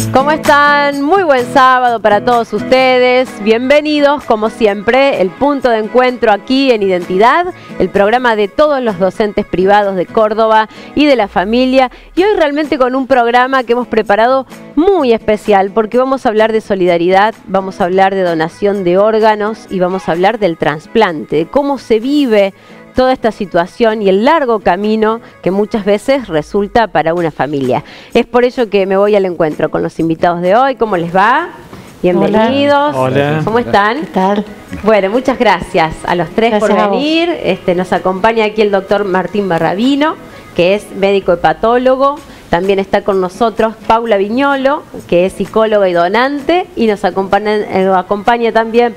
¿Cómo están? Muy buen sábado para todos ustedes. Bienvenidos, como siempre, el punto de encuentro aquí en Identidad, el programa de todos los docentes privados de Córdoba y de la familia. Y hoy realmente con un programa que hemos preparado muy especial, porque vamos a hablar de solidaridad, vamos a hablar de donación de órganos y vamos a hablar del trasplante, de cómo se vive toda esta situación y el largo camino que muchas veces resulta para una familia. Es por ello que me voy al encuentro con los invitados de hoy. ¿Cómo les va? Bienvenidos. Hola. ¿Cómo están? ¿Qué tal? Bueno, muchas gracias a los tres por venir. Nos acompaña aquí el doctor Martín Barrabino, que es médico hepatólogo. También está con nosotros Paula Viñolo, que es psicóloga y donante. Y nos acompaña también,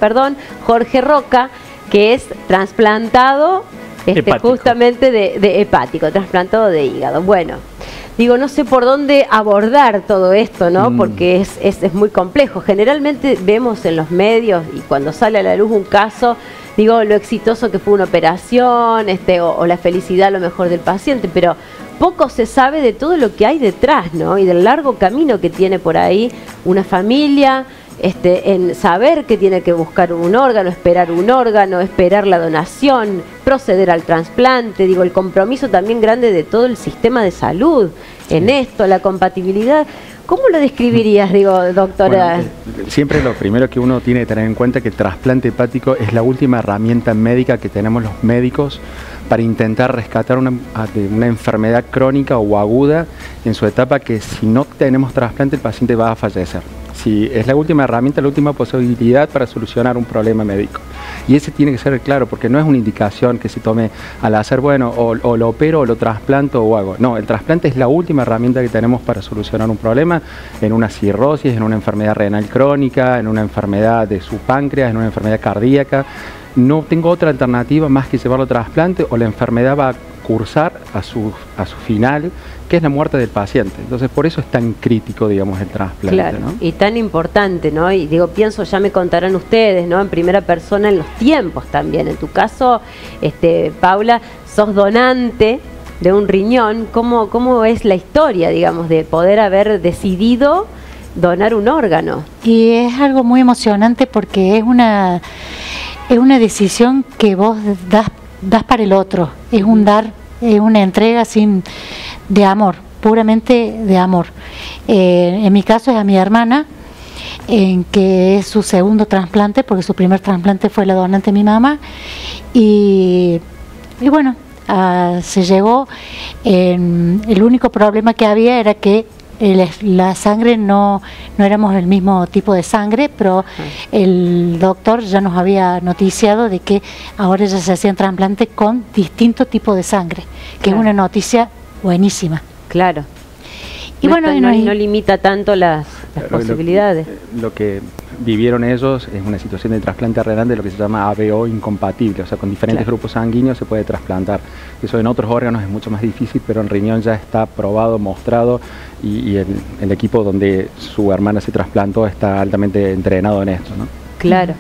Jorge Roca, que es trasplantado justamente de hepático, trasplantado de hígado. Bueno, digo, no sé por dónde abordar todo esto, ¿no? Porque es muy complejo. Generalmente vemos en los medios y cuando sale a la luz un caso, digo, lo exitoso que fue una operación, o la felicidad a lo mejor del paciente, pero poco se sabe de todo lo que hay detrás, ¿no? Y del largo camino que tiene por ahí una familia, en saber que tiene que buscar un órgano, esperar la donación, proceder al trasplante, digo, el compromiso también grande de todo el sistema de salud en esto, la compatibilidad. ¿Cómo lo describirías, doctora? Bueno, siempre lo primero que uno tiene que tener en cuenta es que el trasplante hepático es la última herramienta médica que tenemos los médicos para intentar rescatar una enfermedad crónica o aguda en su etapa que si no tenemos trasplante el paciente va a fallecer. Si es la última herramienta, la última posibilidad para solucionar un problema médico. Y ese tiene que ser claro, porque no es una indicación que se tome al hacer, bueno, o lo opero o lo trasplanto o hago. No, el trasplante es la última herramienta que tenemos para solucionar un problema en una cirrosis, en una enfermedad renal crónica, en una enfermedad de su páncreas, en una enfermedad cardíaca. No tengo otra alternativa más que llevarlo a trasplante o la enfermedad va a cursar a su final, que es la muerte del paciente. Entonces, por eso es tan crítico, digamos, el trasplante. Claro, ¿no? Y tan importante, ¿no? Y pienso, ya me contarán ustedes, ¿no? En primera persona, en los tiempos también. En tu caso, Paula, sos donante de un riñón. ¿Cómo es la historia, digamos, de poder haber decidido donar un órgano? Y es algo muy emocionante porque es una decisión que vos das para el otro, es un dar, es una entrega de amor, puramente de amor. En mi caso es a mi hermana, que es su segundo trasplante, porque su primer trasplante fue la donante de mi mamá, y bueno, se llegó. El único problema que había era que la sangre no éramos el mismo tipo de sangre, pero el doctor ya nos había noticiado de que ahora ya se hacían trasplantes con distintos tipos de sangre, que es una noticia buenísima. Claro. Y no limita tanto las posibilidades. Lo que vivieron ellos es una situación de trasplante renal de lo que se llama ABO incompatible, o sea, con diferentes grupos sanguíneos se puede trasplantar. Eso en otros órganos es mucho más difícil, pero en riñón ya está probado, mostrado, y el equipo donde su hermana se trasplantó está altamente entrenado en esto, ¿no? Claro.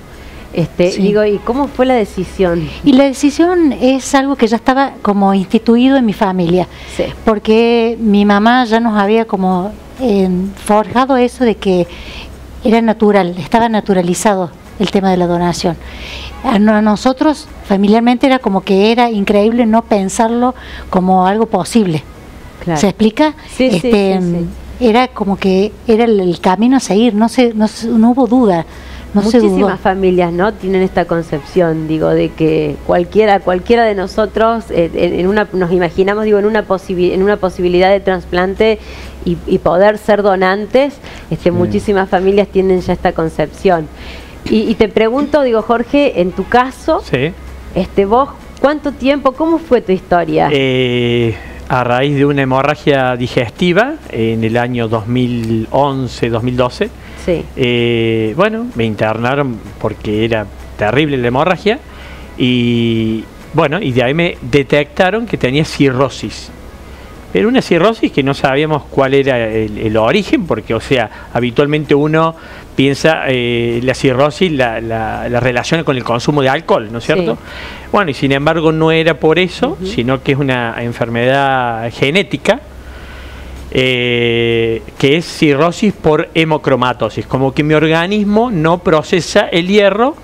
Sí. ¿Y cómo fue la decisión? Y la decisión es algo que ya estaba como instituido en mi familia, sí, porque mi mamá ya nos había como forjado eso de que era natural, estaba naturalizado el tema de la donación. A nosotros familiarmente era como que era increíble no pensarlo como algo posible. Claro. ¿Se explica? Sí, sí. Era como que era el camino a seguir, no hubo duda. Muchísimas familias, ¿no?, tienen esta concepción, de que cualquiera de nosotros nos imaginamos, en una posibilidad de trasplante y poder ser donantes. Muchísimas familias tienen ya esta concepción. Y te pregunto, Jorge, en tu caso, sí, vos, ¿cuánto tiempo, cómo fue tu historia? A raíz de una hemorragia digestiva en el año 2011-2012. Sí. Bueno, me internaron porque era terrible la hemorragia y de ahí me detectaron que tenía cirrosis. Pero una cirrosis que no sabíamos cuál era el origen, porque, o sea, habitualmente uno piensa la cirrosis la relaciona con el consumo de alcohol, ¿no es cierto? Sí. Bueno, y sin embargo no era por eso, sino que es una enfermedad genética. que es cirrosis por hemocromatosis, como que mi organismo no procesa el hierro,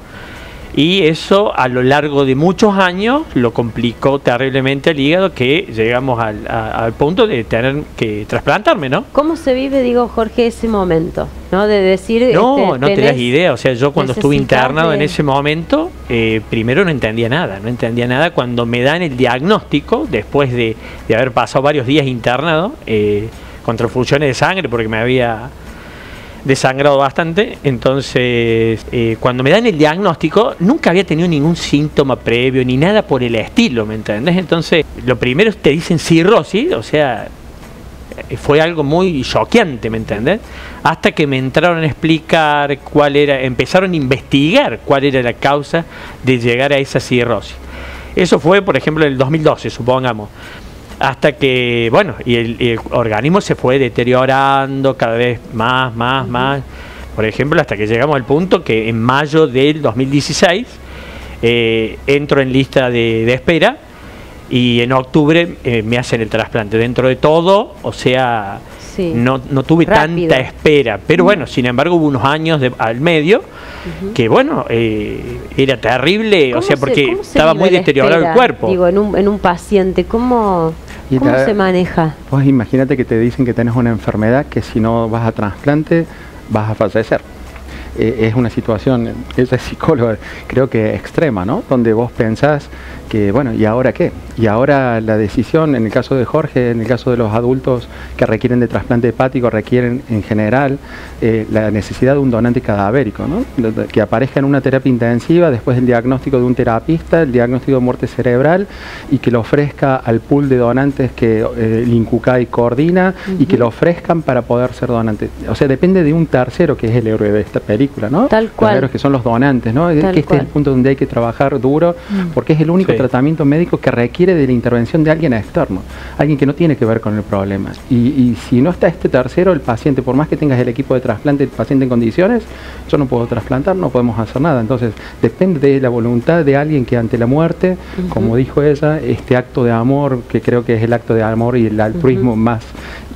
y eso a lo largo de muchos años lo complicó terriblemente el hígado, que llegamos al punto de tener que trasplantarme, ¿no? ¿Cómo se vive, digo, Jorge, ese momento? ¿No? De decir... No te das idea. O sea, yo cuando estuve internado en ese momento, primero no entendía nada. Cuando me dan el diagnóstico, después de haber pasado varios días internado, con transfusiones de sangre, porque me había desangrado bastante, entonces cuando me dan el diagnóstico nunca había tenido ningún síntoma previo ni nada por el estilo, ¿me entendés? Entonces lo primero te dicen cirrosis, o sea, fue algo muy choqueante, ¿me entendés? Hasta que me entraron a explicar empezaron a investigar cuál era la causa de llegar a esa cirrosis. Eso fue, por ejemplo, en el 2012, supongamos. Hasta que, bueno, y el organismo se fue deteriorando cada vez más. Por ejemplo, hasta que llegamos al punto que en mayo del 2016 entro en lista de espera, y en octubre me hacen el trasplante. Dentro de todo, o sea, sí, no tuve rápido, tanta espera. Pero bueno, sin embargo, hubo unos años al medio que, bueno, era terrible, o sea, porque estaba muy deteriorado el cuerpo. Digo, en un paciente, ¿cómo se maneja? Pues imagínate que te dicen que tenés una enfermedad que si no vas a trasplante vas a fallecer. Es una situación, esa es psicóloga, creo que extrema, ¿no? Donde vos pensás que, bueno, ¿y ahora qué? Y ahora la decisión, en el caso de Jorge, en el caso de los adultos que requieren de trasplante hepático, requieren en general la necesidad de un donante cadavérico, ¿no? Que aparezca en una terapia intensiva después del diagnóstico de un terapista, el diagnóstico de muerte cerebral, y que lo ofrezca al pool de donantes que el INCUCAI coordina, y que lo ofrezcan para poder ser donante. O sea, depende de un tercero que es el héroe de esta película, ¿no? Tal cual. Los héroes que son los donantes, ¿no? Que este es el punto donde hay que trabajar duro, porque es el único tratamiento médico que requiere de la intervención de alguien externo, alguien que no tiene que ver con el problema. Y si no está este tercero, el paciente, por más que tengas el equipo de trasplante, el paciente en condiciones, yo no puedo trasplantar, no podemos hacer nada. Entonces, depende de la voluntad de alguien que ante la muerte, como dijo ella, este acto de amor, que creo que es el acto de amor y el altruismo más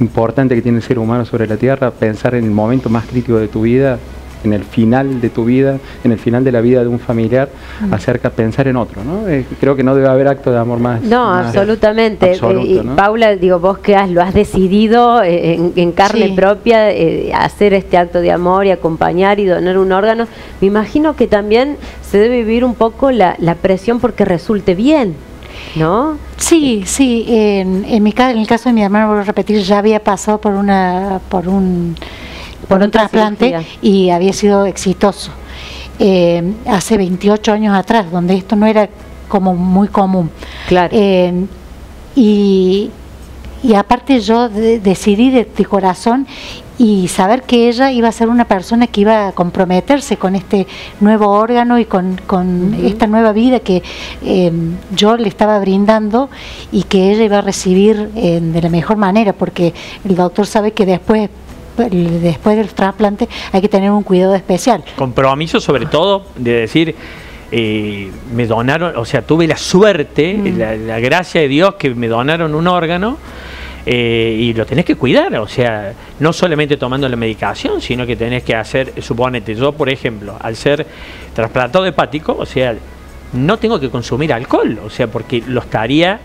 importante que tiene el ser humano sobre la tierra, pensar en el momento más crítico de tu vida, en el final de tu vida, en el final de la vida de un familiar, acerca de pensar en otro, ¿no? Creo que no debe haber acto de amor más. No, más absolutamente. Absoluto, ¿no? Paula, digo, vos que lo has decidido en carne propia, hacer este acto de amor y acompañar y donar un órgano, me imagino que también se debe vivir un poco la presión porque resulte bien, ¿no? Sí. En el caso de mi hermano, vuelvo a repetir, ya había pasado por un trasplante cirugía, y había sido exitoso. Hace 28 años atrás, donde esto no era como muy común. Claro. Y aparte yo decidí de corazón y saber que ella iba a ser una persona que iba a comprometerse con este nuevo órgano y con esta nueva vida que yo le estaba brindando, y que ella iba a recibir de la mejor manera, porque el doctor sabe que después del trasplante hay que tener un cuidado especial. Compromiso, sobre todo, de decir, me donaron, o sea, tuve la suerte, la gracia de Dios que me donaron un órgano, y lo tenés que cuidar, o sea, no solamente tomando la medicación, sino que tenés que hacer, suponete, yo por ejemplo, al ser trasplantado hepático, o sea, no tengo que consumir alcohol, o sea, porque lo estaría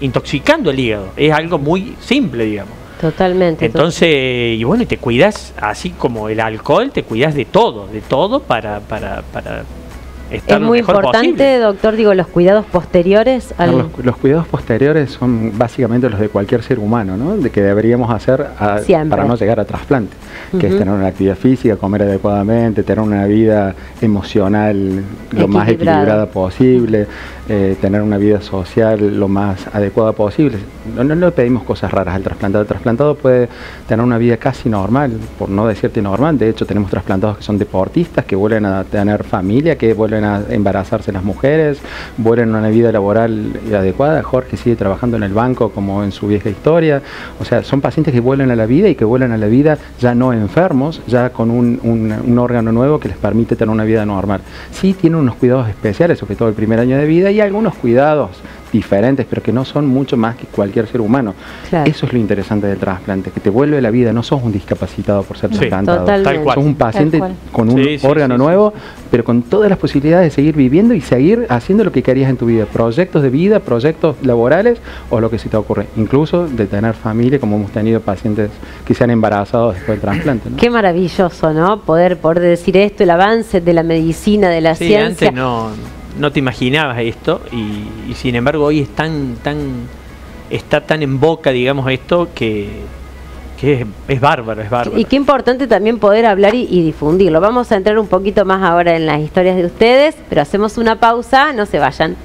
intoxicando el hígado, es algo muy simple, digamos. Totalmente. Entonces, y bueno, te cuidas, así como el alcohol, te cuidas de todo para estar es muy importante, posible. Doctor, digo, los cuidados posteriores los cuidados posteriores son básicamente los de cualquier ser humano, ¿no? De que deberíamos hacer para no llegar a trasplante, que es tener una actividad física, comer adecuadamente, tener una vida emocional lo más equilibrada posible, tener una vida social lo más adecuada posible. No le pedimos cosas raras al trasplantado. El trasplantado puede tener una vida casi normal, por no decirte normal. De hecho, tenemos trasplantados que son deportistas, que vuelven a tener familia, que vuelven a embarazarse las mujeres, vuelven a una vida laboral adecuada. Jorge sigue trabajando en el banco como en su vieja historia. O sea, son pacientes que vuelven a la vida y que vuelven a la vida ya no enfermos, ya con un órgano nuevo que les permite tener una vida normal. Sí tienen unos cuidados especiales, sobre todo el primer año de vida, y algunos cuidados diferentes, pero que no son mucho más que cualquier ser humano. Claro. Eso es lo interesante del trasplante, que te vuelve la vida, no sos un discapacitado por ser trasplantado. Totalmente. Sos un paciente con un órgano nuevo, pero con todas las posibilidades de seguir viviendo y seguir haciendo lo que querías en tu vida, proyectos de vida, proyectos laborales o lo que se te ocurre, incluso de tener familia, como hemos tenido pacientes que se han embarazado después del trasplante, ¿no? Qué maravilloso, ¿no? Poder decir esto, el avance de la medicina, de la ciencia. Antes no te imaginabas esto y sin embargo hoy es está tan en boca, digamos, esto que es bárbaro, es bárbaro. Y qué importante también poder hablar y difundirlo. Vamos a entrar un poquito más ahora en las historias de ustedes, pero hacemos una pausa, no se vayan.